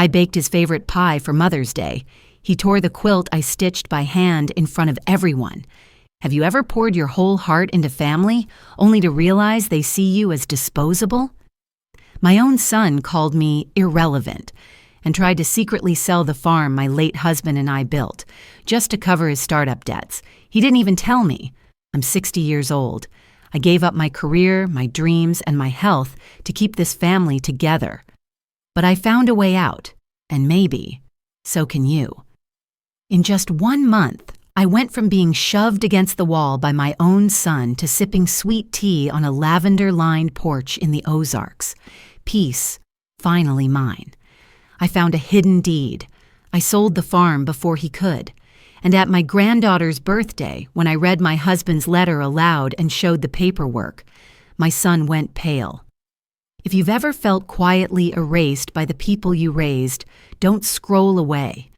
I baked his favorite pie for Mother's Day. He tore the quilt I stitched by hand in front of everyone. Have you ever poured your whole heart into family, only to realize they see you as disposable? My own son called me irrelevant and tried to secretly sell the farm my late husband and I built, just to cover his startup debts. He didn't even tell me. I'm 60 years old. I gave up my career, my dreams, and my health to keep this family together. But I found a way out, and maybe so can you. In just 1 month, I went from being shoved against the wall by my own son to sipping sweet tea on a lavender-lined porch in the Ozarks. Peace, finally mine. I found a hidden deed. I sold the farm before he could. And at my granddaughter's birthday, when I read my husband's letter aloud and showed the paperwork, my son went pale. If you've ever felt quietly erased by the people you raised, don't scroll away.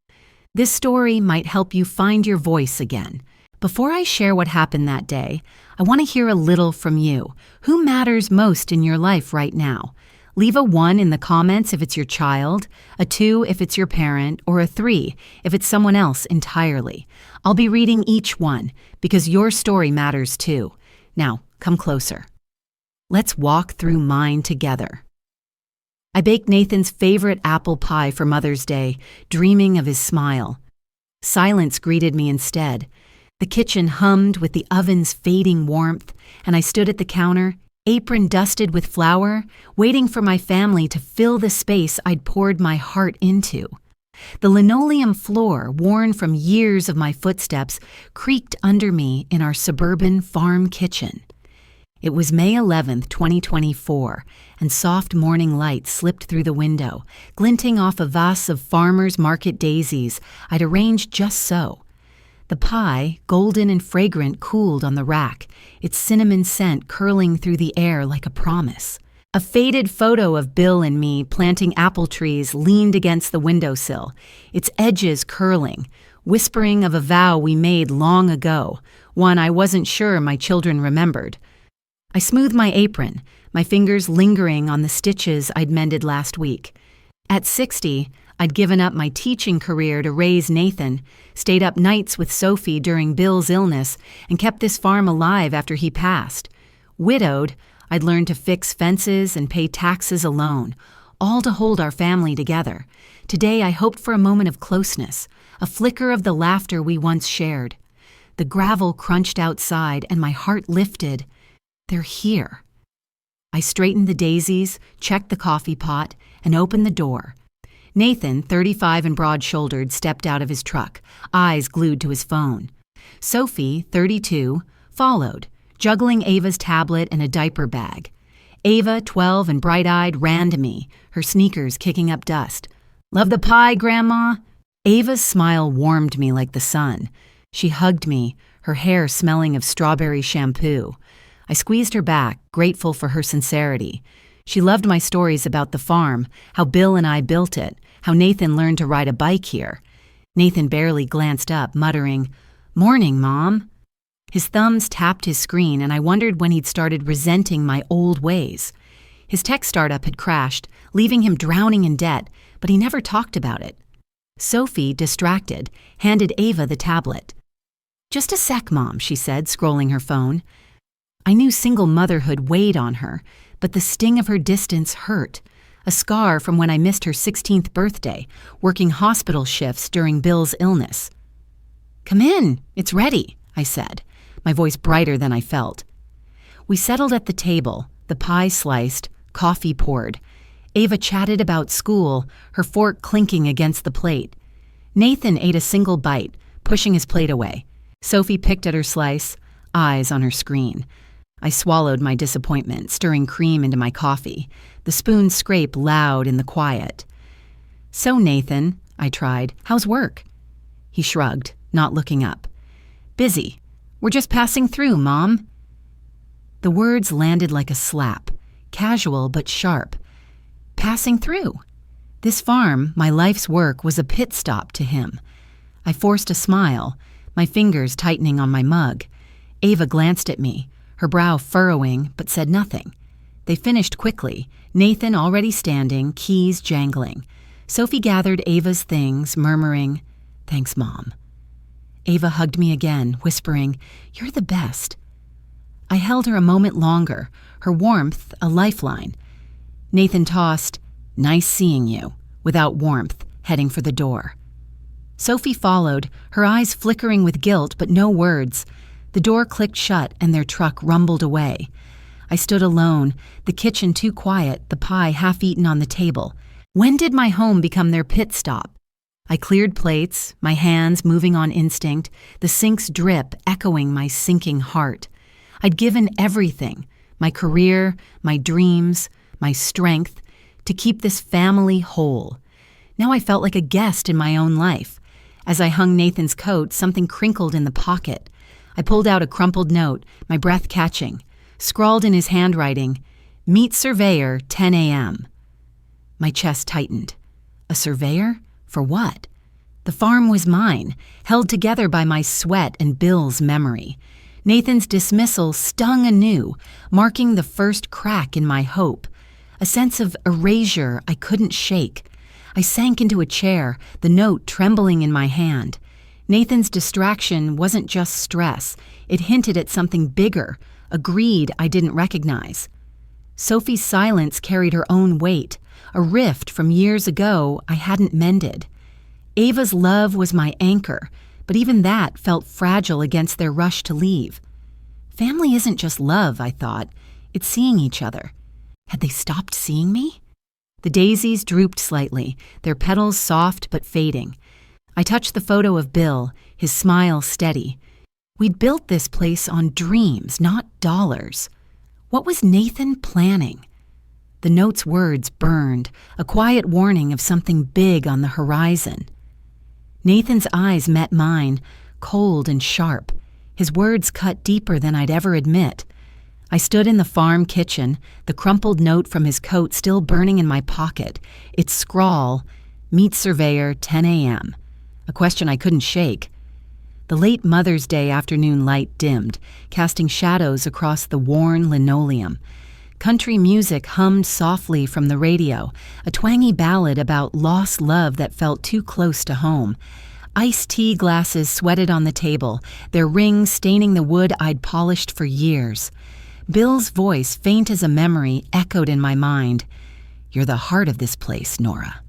This story might help you find your voice again. Before I share what happened that day, I want to hear a little from you. Who matters most in your life right now? Leave a 1 in the comments if it's your child, a 2 if it's your parent, or a 3 if it's someone else entirely. I'll be reading each one because your story matters too. Now, come closer. Let's walk through mine together. I baked Nathan's favorite apple pie for Mother's Day, dreaming of his smile. Silence greeted me instead. The kitchen hummed with the oven's fading warmth, and I stood at the counter, apron dusted with flour, waiting for my family to fill the space I'd poured my heart into. The linoleum floor, worn from years of my footsteps, creaked under me in our suburban farm kitchen. It was May 11th, 2024, and soft morning light slipped through the window, glinting off a vase of farmers' market daisies I'd arranged just so. The pie, golden and fragrant, cooled on the rack, its cinnamon scent curling through the air like a promise. A faded photo of Bill and me planting apple trees leaned against the windowsill, its edges curling, whispering of a vow we made long ago, one I wasn't sure my children remembered. I smoothed my apron, my fingers lingering on the stitches I'd mended last week. At 60, I'd given up my teaching career to raise Nathan, stayed up nights with Sophie during Bill's illness, and kept this farm alive after he passed. Widowed, I'd learned to fix fences and pay taxes alone, all to hold our family together. Today I hoped for a moment of closeness, a flicker of the laughter we once shared. The gravel crunched outside and my heart lifted. They're here. I straightened the daisies, checked the coffee pot, and opened the door. Nathan, 35 and broad-shouldered, stepped out of his truck, eyes glued to his phone. Sophie, 32, followed, juggling Ava's tablet and a diaper bag. Ava, 12 and bright-eyed, ran to me, her sneakers kicking up dust. "Love the pie, Grandma?" Ava's smile warmed me like the sun. She hugged me, her hair smelling of strawberry shampoo. I squeezed her back, grateful for her sincerity. She loved my stories about the farm, how Bill and I built it, how Nathan learned to ride a bike here. Nathan barely glanced up, muttering, "Morning, Mom." His thumbs tapped his screen, and I wondered when he'd started resenting my old ways. His tech startup had crashed, leaving him drowning in debt, but he never talked about it. Sophie, distracted, handed Ava the tablet. "Just a sec, Mom," she said, scrolling her phone. I knew single motherhood weighed on her, but the sting of her distance hurt, a scar from when I missed her 16th birthday, working hospital shifts during Bill's illness. "Come in, it's ready," I said, my voice brighter than I felt. We settled at the table, the pie sliced, coffee poured. Ava chatted about school, her fork clinking against the plate. Nathan ate a single bite, pushing his plate away. Sophie picked at her slice, eyes on her screen. I swallowed my disappointment, stirring cream into my coffee. The spoon scraped loud in the quiet. "So, Nathan," I tried, "how's work?" He shrugged, not looking up. "Busy. We're just passing through, Mom." The words landed like a slap, casual but sharp. Passing through. This farm, my life's work, was a pit stop to him. I forced a smile, my fingers tightening on my mug. Ava glanced at me, her brow furrowing, but said nothing. They finished quickly, Nathan already standing, keys jangling. Sophie gathered Ava's things, murmuring, "Thanks, Mom." Ava hugged me again, whispering, "You're the best." I held her a moment longer, her warmth a lifeline. Nathan tossed, "Nice seeing you," without warmth, heading for the door. Sophie followed, her eyes flickering with guilt but no words. The door clicked shut and their truck rumbled away. I stood alone, the kitchen too quiet, the pie half-eaten on the table. When did my home become their pit stop? I cleared plates, my hands moving on instinct, the sink's drip echoing my sinking heart. I'd given everything, my career, my dreams, my strength, to keep this family whole. Now I felt like a guest in my own life. As I hung Nathan's coat, something crinkled in the pocket. I pulled out a crumpled note, my breath catching. Scrawled in his handwriting, "Meet surveyor, 10 a.m. My chest tightened. A surveyor? For what? The farm was mine, held together by my sweat and Bill's memory. Nathan's dismissal stung anew, marking the first crack in my hope. A sense of erasure I couldn't shake. I sank into a chair, the note trembling in my hand. Nathan's distraction wasn't just stress. It hinted at something bigger, a greed I didn't recognize. Sophie's silence carried her own weight, a rift from years ago I hadn't mended. Ava's love was my anchor, but even that felt fragile against their rush to leave. Family isn't just love, I thought. It's seeing each other. Had they stopped seeing me? The daisies drooped slightly, their petals soft but fading. I touched the photo of Bill, his smile steady. We'd built this place on dreams, not dollars. What was Nathan planning? The note's words burned, a quiet warning of something big on the horizon. Nathan's eyes met mine, cold and sharp. His words cut deeper than I'd ever admit. I stood in the farm kitchen, the crumpled note from his coat still burning in my pocket. Its scrawl, "Meet surveyor, 10 a.m." A question I couldn't shake. The late Mother's Day afternoon light dimmed, casting shadows across the worn linoleum. Country music hummed softly from the radio, a twangy ballad about lost love that felt too close to home. Iced tea glasses sweated on the table, their rings staining the wood I'd polished for years. Bill's voice, faint as a memory, echoed in my mind. "You're the heart of this place, Nora."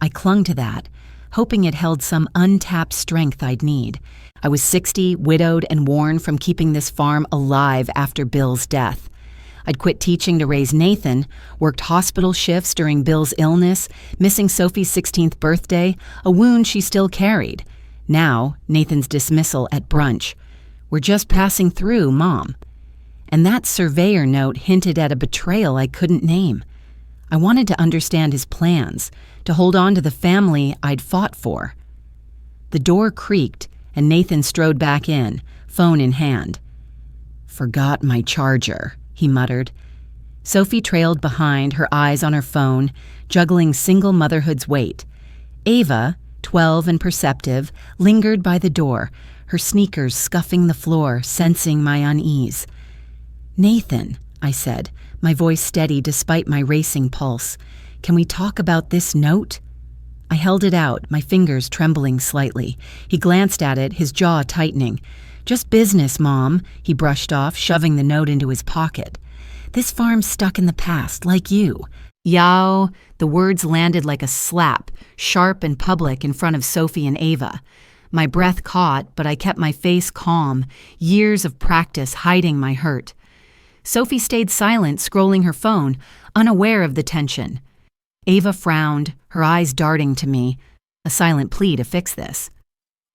I clung to that, hoping it held some untapped strength I'd need. I was 60, widowed, and worn from keeping this farm alive after Bill's death. I'd quit teaching to raise Nathan, worked hospital shifts during Bill's illness, missing Sophie's 16th birthday, a wound she still carried. Now, Nathan's dismissal at brunch. "We're just passing through, Mom." And that surveyor note hinted at a betrayal I couldn't name. I wanted to understand his plans, to hold on to the family I'd fought for. The door creaked, and Nathan strode back in, phone in hand. "Forgot my charger," he muttered. Sophie trailed behind, her eyes on her phone, juggling single motherhood's weight. Ava, 12 and perceptive, lingered by the door, her sneakers scuffing the floor, sensing my unease. "Nathan," I said, my voice steady despite my racing pulse, "can we talk about this note?" I held it out, my fingers trembling slightly. He glanced at it, his jaw tightening. "Just business, Mom," he brushed off, shoving the note into his pocket. "This farm's stuck in the past, like you." "Yow," the words landed like a slap, sharp and public in front of Sophie and Ava. My breath caught, but I kept my face calm, years of practice hiding my hurt. Sophie stayed silent, scrolling her phone, unaware of the tension. Ava frowned, her eyes darting to me, a silent plea to fix this.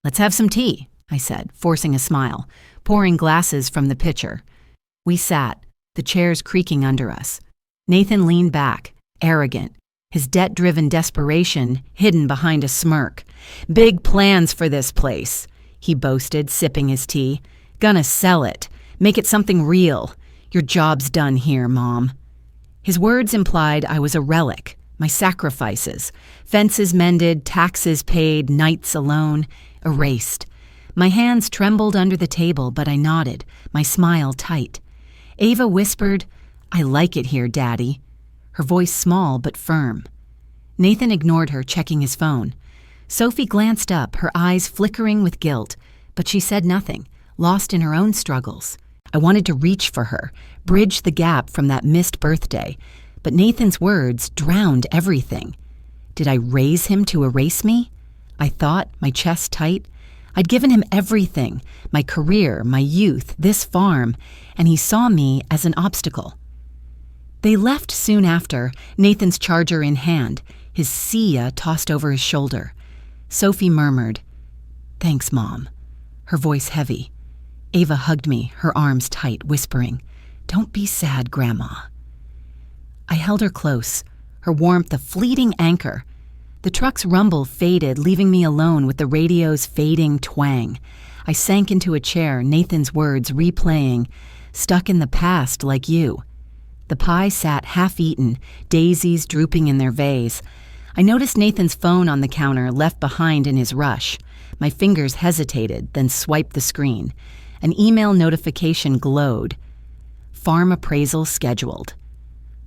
"Let's have some tea," I said, forcing a smile, pouring glasses from the pitcher. We sat, the chairs creaking under us. Nathan leaned back, arrogant, his debt-driven desperation hidden behind a smirk. "Big plans for this place," he boasted, sipping his tea. "Gonna sell it, make it something real. Your job's done here, Mom." His words implied I was a relic, my sacrifices, fences mended, taxes paid, nights alone, erased. My hands trembled under the table, but I nodded, my smile tight. Ava whispered, "I like it here, Daddy," her voice small but firm. Nathan ignored her, checking his phone. Sophie glanced up, her eyes flickering with guilt, but she said nothing, lost in her own struggles. I wanted to reach for her, bridge the gap from that missed birthday, but Nathan's words drowned everything. Did I raise him to erase me? I thought, my chest tight. I'd given him everything, my career, my youth, this farm, and he saw me as an obstacle. They left soon after, Nathan's charger in hand, his Sia tossed over his shoulder. Sophie murmured, "Thanks, Mom," her voice heavy. Ava hugged me, her arms tight, whispering, "Don't be sad, Grandma." I held her close, her warmth a fleeting anchor. The truck's rumble faded, leaving me alone with the radio's fading twang. I sank into a chair, Nathan's words replaying, "Stuck in the past like you." The pie sat half-eaten, daisies drooping in their vase. I noticed Nathan's phone on the counter, left behind in his rush. My fingers hesitated, then swiped the screen. An email notification glowed. Farm appraisal scheduled.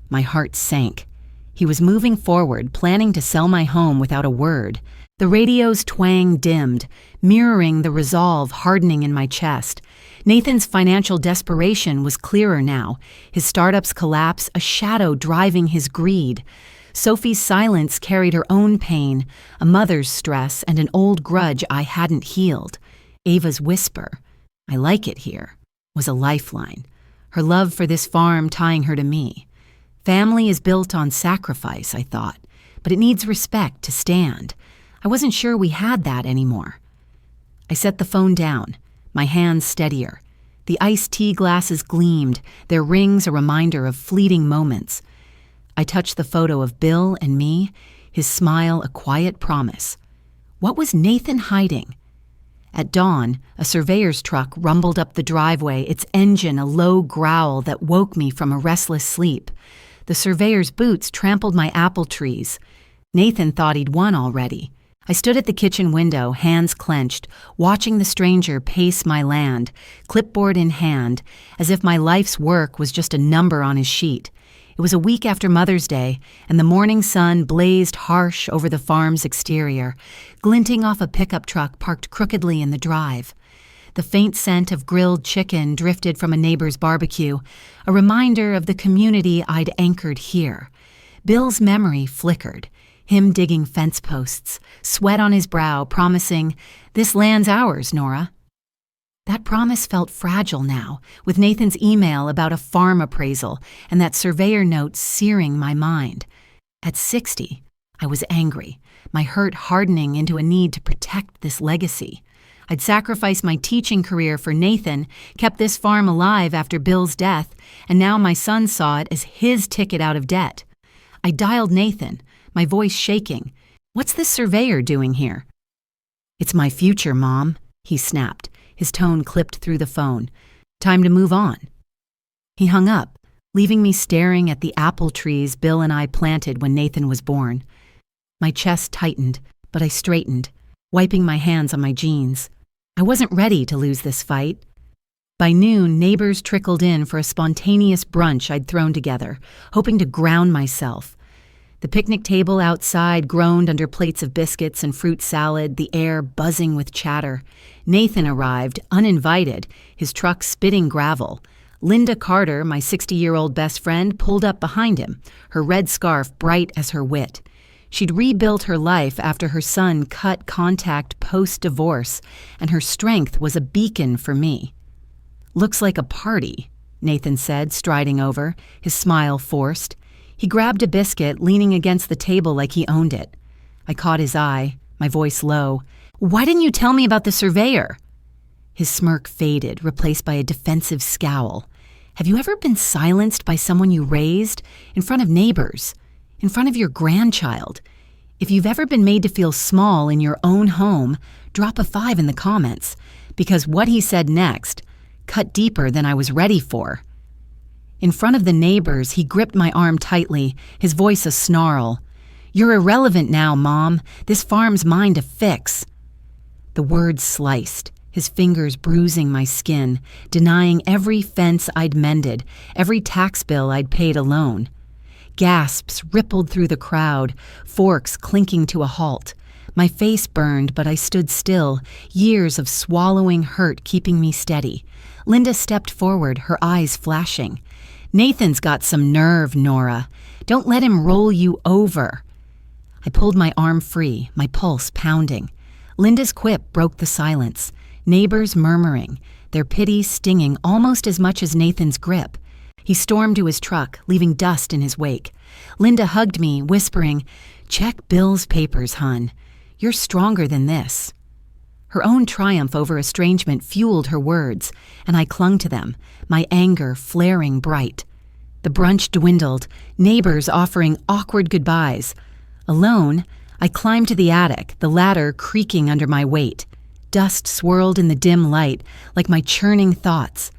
My heart sank. He was moving forward, planning to sell my home without a word. The radio's twang dimmed, mirroring the resolve hardening in my chest. Nathan's financial desperation was clearer now, his startup's collapse a shadow driving his greed. Sophie's silence carried her own pain, a mother's stress, and an old grudge I hadn't healed. Ava's whisper, "I like it here," was a lifeline, her love for this farm tying her to me. Family is built on sacrifice, I thought, but it needs respect to stand. I wasn't sure we had that anymore. I set the phone down, my hands steadier. The iced tea glasses gleamed, their rings a reminder of fleeting moments. I touched the photo of Bill and me, his smile a quiet promise. What was Nathan hiding? At dawn, a surveyor's truck rumbled up the driveway, its engine a low growl that woke me from a restless sleep. The surveyor's boots trampled my apple trees. Nathan thought he'd won already. I stood at the kitchen window, hands clenched, watching the stranger pace my land, clipboard in hand, as if my life's work was just a number on his sheet. It was a week after Mother's Day, and the morning sun blazed harsh over the farm's exterior, glinting off a pickup truck parked crookedly in the drive. The faint scent of grilled chicken drifted from a neighbor's barbecue, a reminder of the community I'd anchored here. Bill's memory flickered, him digging fence posts, sweat on his brow, promising, "This land's ours, Nora." That promise felt fragile now, with Nathan's email about a farm appraisal and that surveyor note searing my mind. At 60, I was angry, my hurt hardening into a need to protect this legacy. I'd sacrificed my teaching career for Nathan, kept this farm alive after Bill's death, and now my son saw it as his ticket out of debt. I dialed Nathan, my voice shaking. "What's this surveyor doing here?" "It's my future, Mom," he snapped, his tone clipped through the phone. "Time to move on." He hung up, leaving me staring at the apple trees Bill and I planted when Nathan was born. My chest tightened, but I straightened, wiping my hands on my jeans. I wasn't ready to lose this fight. By noon, neighbors trickled in for a spontaneous brunch I'd thrown together, hoping to ground myself. The picnic table outside groaned under plates of biscuits and fruit salad, the air buzzing with chatter. Nathan arrived, uninvited, his truck spitting gravel. Linda Carter, my 60-year-old best friend, pulled up behind him, her red scarf bright as her wit. She'd rebuilt her life after her son cut contact post-divorce, and her strength was a beacon for me. "Looks like a party," Nathan said, striding over, his smile forced. He grabbed a biscuit, leaning against the table like he owned it. I caught his eye, my voice low. "Why didn't you tell me about the surveyor?" His smirk faded, replaced by a defensive scowl. "Have you ever been silenced by someone you raised? In front of neighbors? In front of your grandchild? If you've ever been made to feel small in your own home, drop a 5 in the comments, because what he said next cut deeper than I was ready for." In front of the neighbors, he gripped my arm tightly, his voice a snarl. "You're irrelevant now, Mom. This farm's mine to fix." The words sliced, his fingers bruising my skin, denying every fence I'd mended, every tax bill I'd paid alone. Gasps rippled through the crowd, forks clinking to a halt. My face burned, but I stood still, years of swallowing hurt keeping me steady. Linda stepped forward, her eyes flashing. "Nathan's got some nerve, Nora. Don't let him roll you over." I pulled my arm free, my pulse pounding. Linda's quip broke the silence, neighbors murmuring, their pity stinging almost as much as Nathan's grip. He stormed to his truck, leaving dust in his wake. Linda hugged me, whispering, "Check Bill's papers, hun. You're stronger than this." Her own triumph over estrangement fueled her words, and I clung to them, my anger flaring bright. The brunch dwindled, neighbors offering awkward goodbyes. Alone, I climbed to the attic, the ladder creaking under my weight. Dust swirled in the dim light, like my churning thoughts.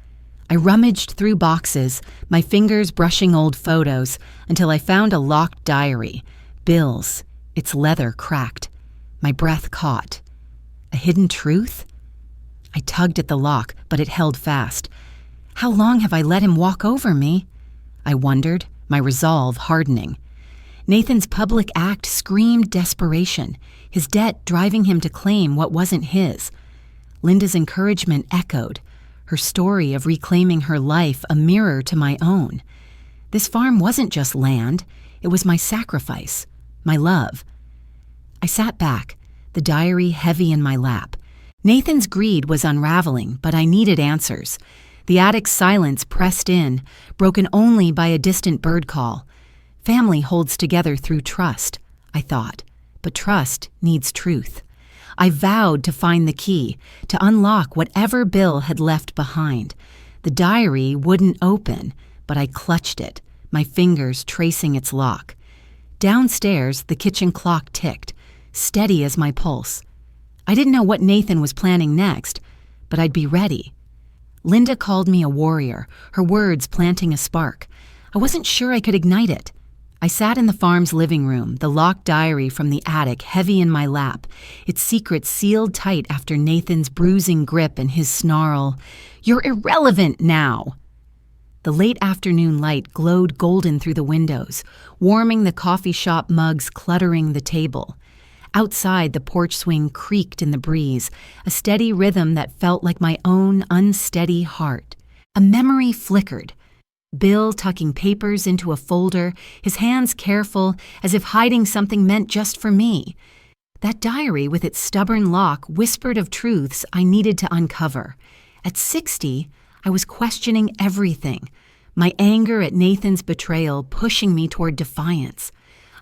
I rummaged through boxes, my fingers brushing old photos, until I found a locked diary. Bill's, its leather cracked. My breath caught. A hidden truth? I tugged at the lock, but it held fast. How long have I let him walk over me? I wondered, my resolve hardening. Nathan's public act screamed desperation, his debt driving him to claim what wasn't his. Linda's encouragement echoed, her story of reclaiming her life a mirror to my own. This farm wasn't just land, it was my sacrifice, my love. I sat back, the diary heavy in my lap. Nathan's greed was unraveling, but I needed answers. The attic's silence pressed in, broken only by a distant bird call. Family holds together through trust, I thought, but trust needs truth. I vowed to find the key, to unlock whatever Bill had left behind. The diary wouldn't open, but I clutched it, my fingers tracing its lock. Downstairs, the kitchen clock ticked, steady as my pulse. I didn't know what Nathan was planning next, but I'd be ready. Linda called me a warrior, her words planting a spark. I wasn't sure I could ignite it. I sat in the farm's living room, the locked diary from the attic heavy in my lap, its secrets sealed tight after Nathan's bruising grip and his snarl, "You're irrelevant now!" The late afternoon light glowed golden through the windows, warming the coffee shop mugs cluttering the table. Outside, the porch swing creaked in the breeze, a steady rhythm that felt like my own unsteady heart. A memory flickered. Bill tucking papers into a folder, his hands careful, as if hiding something meant just for me. That diary with its stubborn lock whispered of truths I needed to uncover. At 60, I was questioning everything, my anger at Nathan's betrayal pushing me toward defiance.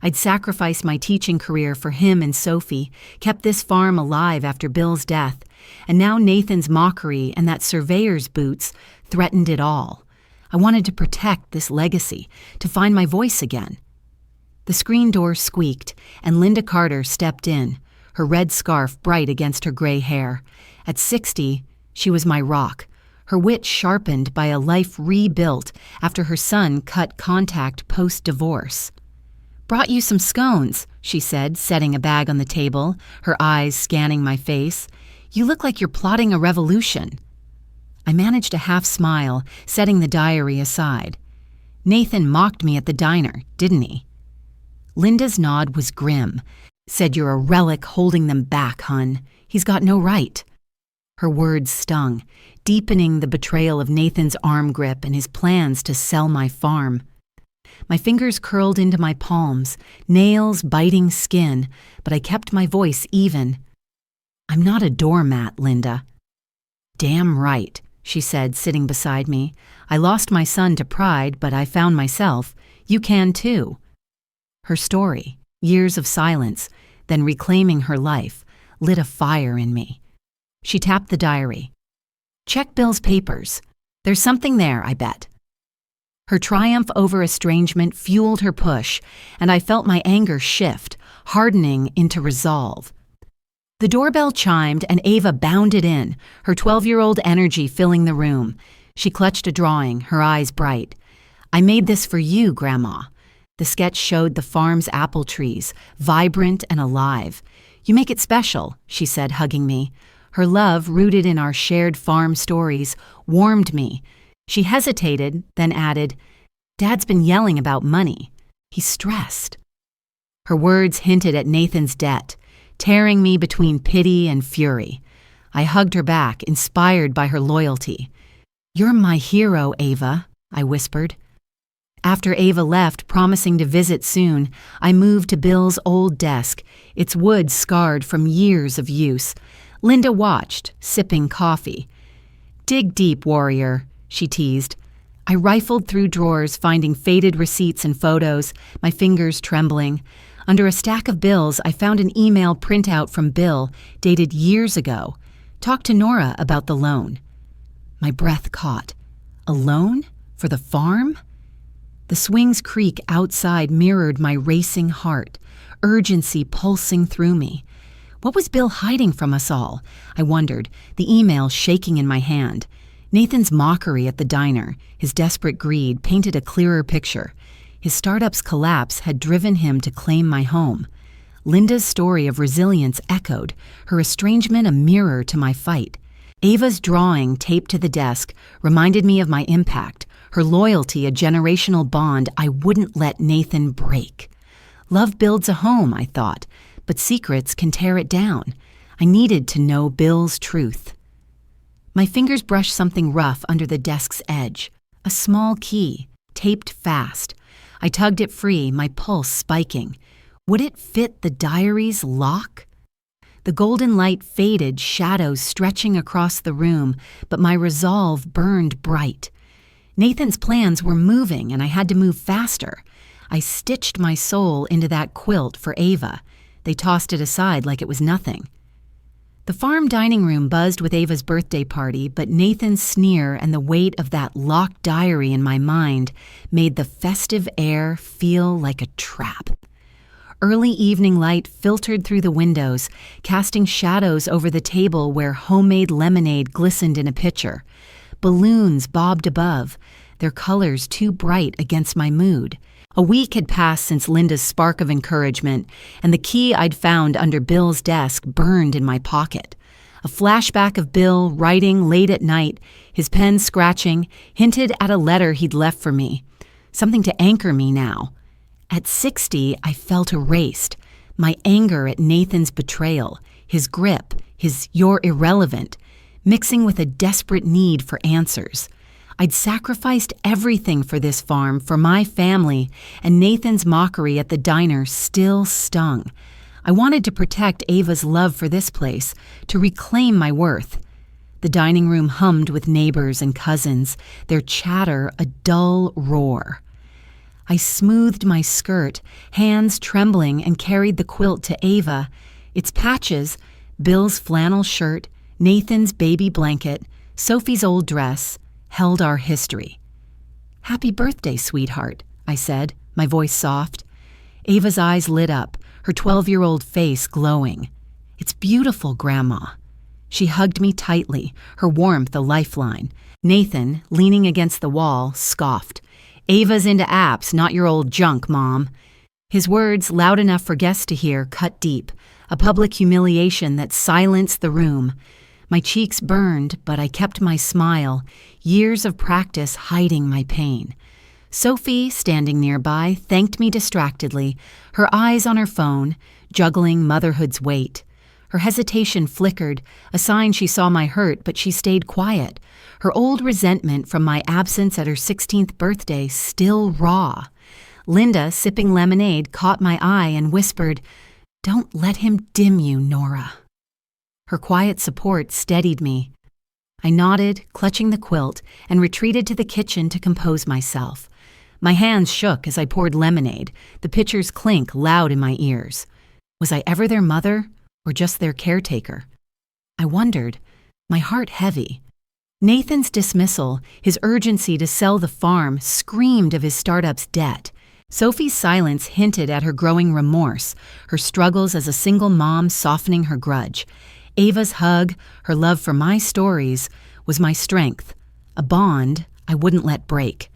I'd sacrificed my teaching career for him and Sophie, kept this farm alive after Bill's death, and now Nathan's mockery and that surveyor's boots threatened it all. I wanted to protect this legacy, to find my voice again. The screen door squeaked, and Linda Carter stepped in, her red scarf bright against her gray hair. At 60, she was my rock, her wit sharpened by a life rebuilt after her son cut contact post-divorce. "Brought you some scones," she said, setting a bag on the table, her eyes scanning my face. "You look like you're plotting a revolution." I managed a half smile, setting the diary aside. "Nathan mocked me at the diner, didn't he?" Linda's nod was grim. "Said you're a relic holding them back, hun. He's got no right." Her words stung, deepening the betrayal of Nathan's arm grip and his plans to sell my farm. My fingers curled into my palms, nails biting skin, but I kept my voice even. "I'm not a doormat, Linda." "Damn right," she said, sitting beside me. "I lost my son to pride, but I found myself. You can too." Her story, years of silence, then reclaiming her life, lit a fire in me. She tapped the diary. "Check Bill's papers. There's something there, I bet." Her triumph over estrangement fueled her push, and I felt my anger shift, hardening into resolve. The doorbell chimed and Ava bounded in, her 12-year-old energy filling the room. She clutched a drawing, her eyes bright. "I made this for you, Grandma." The sketch showed the farm's apple trees, vibrant and alive. "You make it special," she said, hugging me. Her love, rooted in our shared farm stories, warmed me. She hesitated, then added, "Dad's been yelling about money." He's stressed." Her words hinted at Nathan's debt, tearing me between pity and fury. I hugged her back, inspired by her loyalty. "You're my hero, Ava," I whispered. After Ava left, promising to visit soon, I moved to Bill's old desk, its wood scarred from years of use. Linda watched, sipping coffee. "Dig deep, warrior," she teased. I rifled through drawers, finding faded receipts and photos, my fingers trembling. Under a stack of bills, I found an email printout from Bill, dated years ago. "Talk to Nora about the loan." My breath caught. A loan? For the farm? The swing's creak outside mirrored my racing heart, urgency pulsing through me. What was Bill hiding from us all? I wondered, the email shaking in my hand. Nathan's mockery at the diner, his desperate greed, painted a clearer picture. His startup's collapse had driven him to claim my home. Linda's story of resilience echoed, her estrangement a mirror to my fight. Ava's drawing, taped to the desk, reminded me of my impact, her loyalty a generational bond I wouldn't let Nathan break. Love builds a home, I thought, but secrets can tear it down. I needed to know Bill's truth. My fingers brushed something rough under the desk's edge, a small key, taped fast. I tugged it free, my pulse spiking. Would it fit the diary's lock? The golden light faded, shadows stretching across the room, but my resolve burned bright. Nathan's plans were moving, and I had to move faster. I stitched my soul into that quilt for Ava. They tossed it aside like it was nothing. The farm dining room buzzed with Ava's birthday party, but Nathan's sneer and the weight of that locked diary in my mind made the festive air feel like a trap. Early evening light filtered through the windows, casting shadows over the table where homemade lemonade glistened in a pitcher. Balloons bobbed above, their colors too bright against my mood. A week had passed since Linda's spark of encouragement, and the key I'd found under Bill's desk burned in my pocket. A flashback of Bill writing late at night, his pen scratching, hinted at a letter he'd left for me. Something to anchor me now. At 60, I felt erased. My anger at Nathan's betrayal, his grip, his "you're irrelevant," mixing with a desperate need for answers. I'd sacrificed everything for this farm, for my family, and Nathan's mockery at the diner still stung. I wanted to protect Ava's love for this place, to reclaim my worth. The dining room hummed with neighbors and cousins, their chatter a dull roar. I smoothed my skirt, hands trembling, and carried the quilt to Ava. Its patches, Bill's flannel shirt, Nathan's baby blanket, Sophie's old dress, held our history. "Happy birthday, sweetheart," I said, my voice soft. Ava's eyes lit up, her 12-year-old face glowing. "It's beautiful, Grandma." She hugged me tightly, her warmth a lifeline. Nathan, leaning against the wall, scoffed. "Ava's into apps, not your old junk, Mom." His words, loud enough for guests to hear, cut deep, a public humiliation that silenced the room. My cheeks burned, but I kept my smile, years of practice hiding my pain. Sophie, standing nearby, thanked me distractedly, her eyes on her phone, juggling motherhood's weight. Her hesitation flickered, a sign she saw my hurt, but she stayed quiet, her old resentment from my absence at her 16th birthday still raw. Linda, sipping lemonade, caught my eye and whispered, "Don't let him dim you, Nora." Her quiet support steadied me. I nodded, clutching the quilt, and retreated to the kitchen to compose myself. My hands shook as I poured lemonade, the pitcher's clink loud in my ears. Was I ever their mother, or just their caretaker? I wondered, my heart heavy. Nathan's dismissal, his urgency to sell the farm, screamed of his startup's debt. Sophie's silence hinted at her growing remorse, her struggles as a single mom softening her grudge. Ava's hug, her love for my stories, was my strength, a bond I wouldn't let break.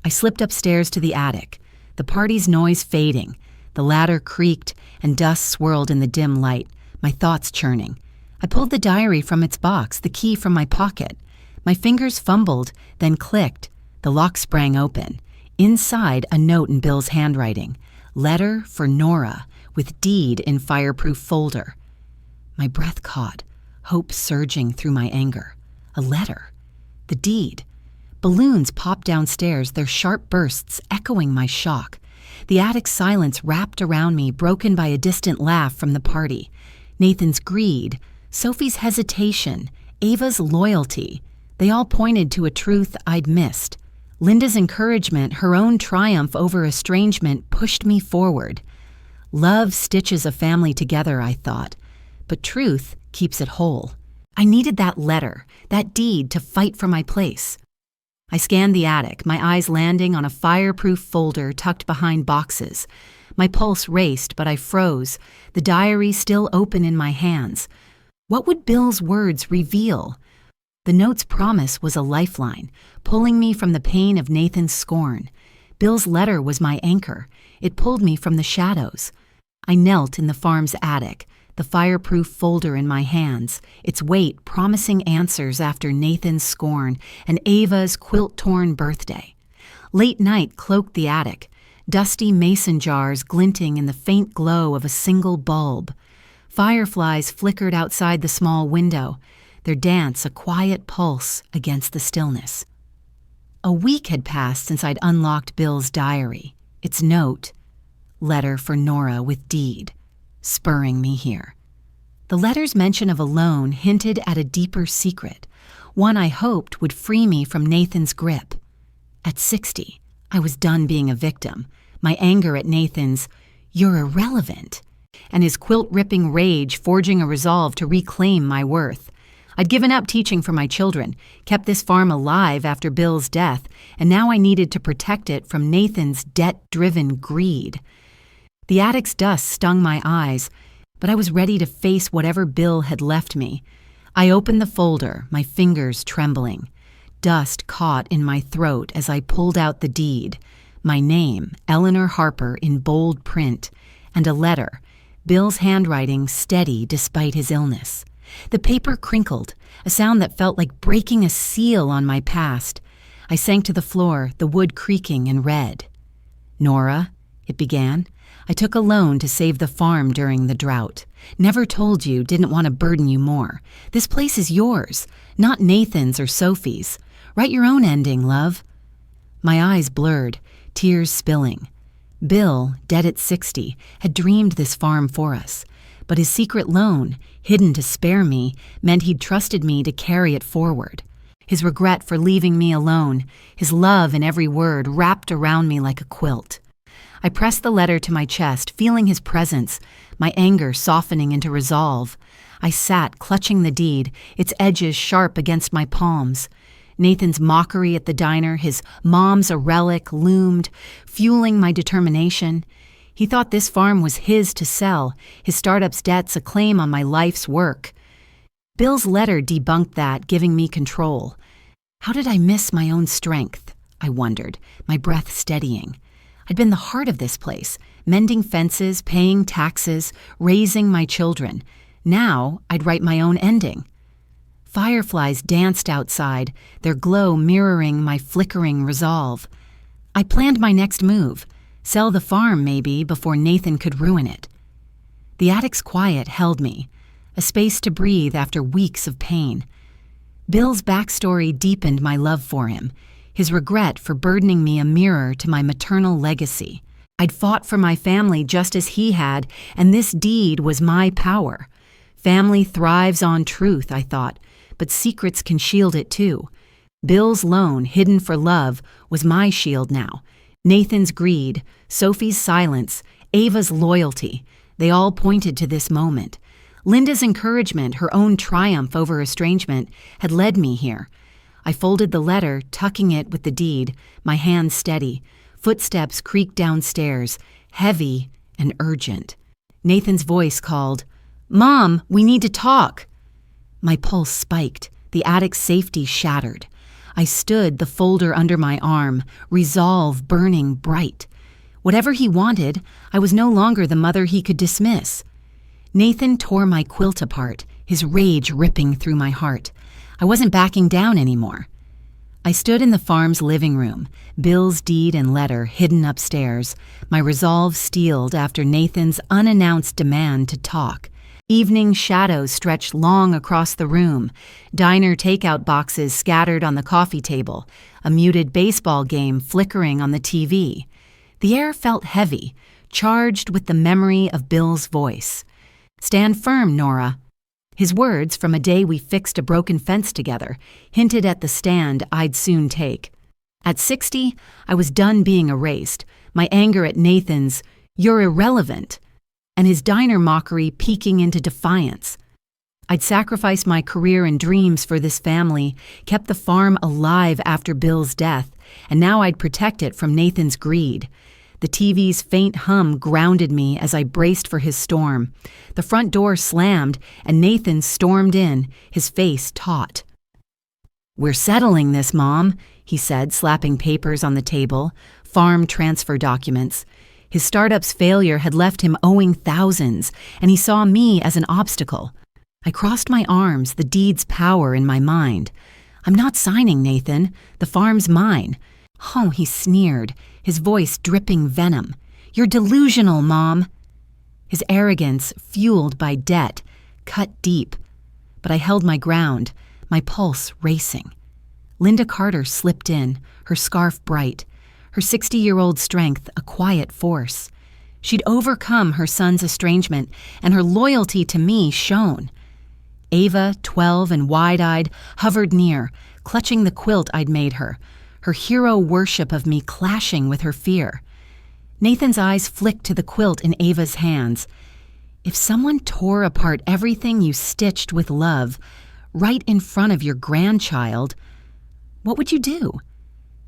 I slipped upstairs to the attic, the party's noise fading. The ladder creaked and dust swirled in the dim light, my thoughts churning. I pulled the diary from its box, the key from my pocket. My fingers fumbled, then clicked. The lock sprang open. Inside, a note in Bill's handwriting. Letter for Nora, with deed in fireproof folder. My breath caught, hope surging through my anger. A letter. The deed. Balloons popped downstairs, their sharp bursts echoing my shock. The attic silence wrapped around me, broken by a distant laugh from the party. Nathan's greed, Sophie's hesitation, Ava's loyalty. They all pointed to a truth I'd missed. Linda's encouragement, her own triumph over estrangement, pushed me forward. Love stitches a family together, I thought, but truth keeps it whole. I needed that letter, that deed, to fight for my place. I scanned the attic, my eyes landing on a fireproof folder tucked behind boxes. My pulse raced, but I froze, the diary still open in my hands. What would Bill's words reveal? The note's promise was a lifeline, pulling me from the pain of Nathan's scorn. Bill's letter was my anchor. It pulled me from the shadows. I knelt in the farm's attic, the fireproof folder in my hands, its weight promising answers after Nathan's scorn and Ava's quilt-torn birthday. Late night cloaked the attic, dusty mason jars glinting in the faint glow of a single bulb. Fireflies flickered outside the small window, their dance a quiet pulse against the stillness. A week had passed since I'd unlocked Bill's diary, its note, letter for Nora with deed, spurring me here. The letter's mention of a loan hinted at a deeper secret, one I hoped would free me from Nathan's grip. At 60, I was done being a victim, my anger at Nathan's, "You're irrelevant," and his quilt-ripping rage forging a resolve to reclaim my worth. I'd given up teaching for my children, kept this farm alive after Bill's death, and now I needed to protect it from Nathan's debt-driven greed. The attic's dust stung my eyes, but I was ready to face whatever Bill had left me. I opened the folder, my fingers trembling. Dust caught in my throat as I pulled out the deed. My name, Eleanor Harper, in bold print, and a letter, Bill's handwriting steady despite his illness. The paper crinkled, a sound that felt like breaking a seal on my past. I sank to the floor, the wood creaking, and read. "Nora," it began, "I took a loan to save the farm during the drought. Never told you, didn't want to burden you more. This place is yours, not Nathan's or Sophie's. Write your own ending, love." My eyes blurred, tears spilling. Bill, dead at 60, had dreamed this farm for us. But his secret loan, hidden to spare me, meant he'd trusted me to carry it forward. His regret for leaving me alone, his love in every word wrapped around me like a quilt. I pressed the letter to my chest, feeling his presence, my anger softening into resolve. I sat, clutching the deed, its edges sharp against my palms. Nathan's mockery at the diner, his "mom's a relic," loomed, fueling my determination. He thought this farm was his to sell, his startup's debts a claim on my life's work. Bill's letter debunked that, giving me control. How did I miss my own strength? I wondered, my breath steadying. I'd been the heart of this place, mending fences, paying taxes, raising my children. Now I'd write my own ending. Fireflies danced outside, their glow mirroring my flickering resolve. I planned my next move. Sell the farm, maybe, before Nathan could ruin it. The attic's quiet held me, a space to breathe after weeks of pain. Bill's backstory deepened my love for him, his regret for burdening me a mirror to my maternal legacy. I'd fought for my family just as he had, and this deed was my power. Family thrives on truth, I thought, but secrets can shield it too. Bill's loan, hidden for love, was my shield now. Nathan's greed, Sophie's silence, Ava's loyalty, they all pointed to this moment. Linda's encouragement, her own triumph over estrangement, had led me here. I folded the letter, tucking it with the deed, my hands steady. Footsteps creaked downstairs, heavy and urgent. Nathan's voice called, "Mom, we need to talk." My pulse spiked, the attic's safety shattered. I stood, the folder under my arm, resolve burning bright. Whatever he wanted, I was no longer the mother he could dismiss. Nathan tore my quilt apart, his rage ripping through my heart. I wasn't backing down anymore. I stood in the farm's living room, Bill's deed and letter hidden upstairs, my resolve steeled after Nathan's unannounced demand to talk. Evening shadows stretched long across the room, diner takeout boxes scattered on the coffee table, a muted baseball game flickering on the TV. The air felt heavy, charged with the memory of Bill's voice. "Stand firm, Nora." His words from a day we fixed a broken fence together hinted at the stand I'd soon take. At 60, I was done being erased, my anger at Nathan's "you're irrelevant," and his diner mockery peeking into defiance. I'd sacrificed my career and dreams for this family, kept the farm alive after Bill's death, and now I'd protect it from Nathan's greed. The TV's faint hum grounded me as I braced for his storm. The front door slammed, and Nathan stormed in, his face taut. "We're settling this, Mom," he said, slapping papers on the table, farm transfer documents. His startup's failure had left him owing thousands, and he saw me as an obstacle. I crossed my arms, the deed's power in my mind. "I'm not signing, Nathan. The farm's mine." "Oh," he sneered, his voice dripping venom. "You're delusional, Mom." His arrogance, fueled by debt, cut deep. But I held my ground, my pulse racing. Linda Carter slipped in, her scarf bright, her 60-year-old strength a quiet force. She'd overcome her son's estrangement, and her loyalty to me shone. Ava, 12 and wide-eyed, hovered near, clutching the quilt I'd made her hero worship of me clashing with her fear. Nathan's eyes flicked to the quilt in Ava's hands. "If someone tore apart everything you stitched with love, right in front of your grandchild, what would you do?"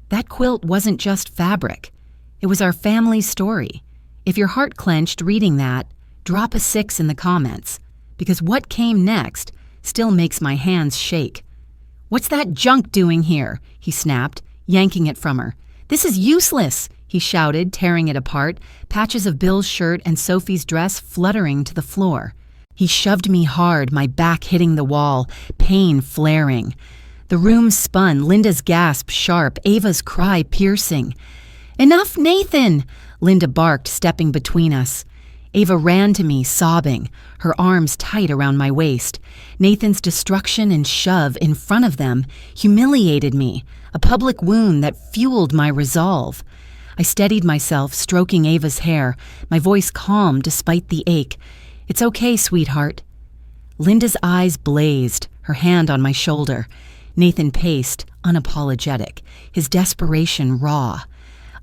That quilt wasn't just fabric. It was our family's story. If your heart clenched reading that, drop a 6 in the comments, because what came next still makes my hands shake. "What's that junk doing here?" he snapped, yanking it from her. "This is useless," he shouted, tearing it apart, patches of Bill's shirt and Sophie's dress fluttering to the floor. He shoved me hard, my back hitting the wall, pain flaring. The room spun, Linda's gasp sharp, Ava's cry piercing. "Enough, Nathan!" Linda barked, stepping between us. Ava ran to me, sobbing, her arms tight around my waist. Nathan's destruction and shove in front of them humiliated me, a public wound that fueled my resolve. I steadied myself, stroking Ava's hair, my voice calm despite the ache. "It's okay, sweetheart." Linda's eyes blazed, her hand on my shoulder. Nathan paced, unapologetic, his desperation raw.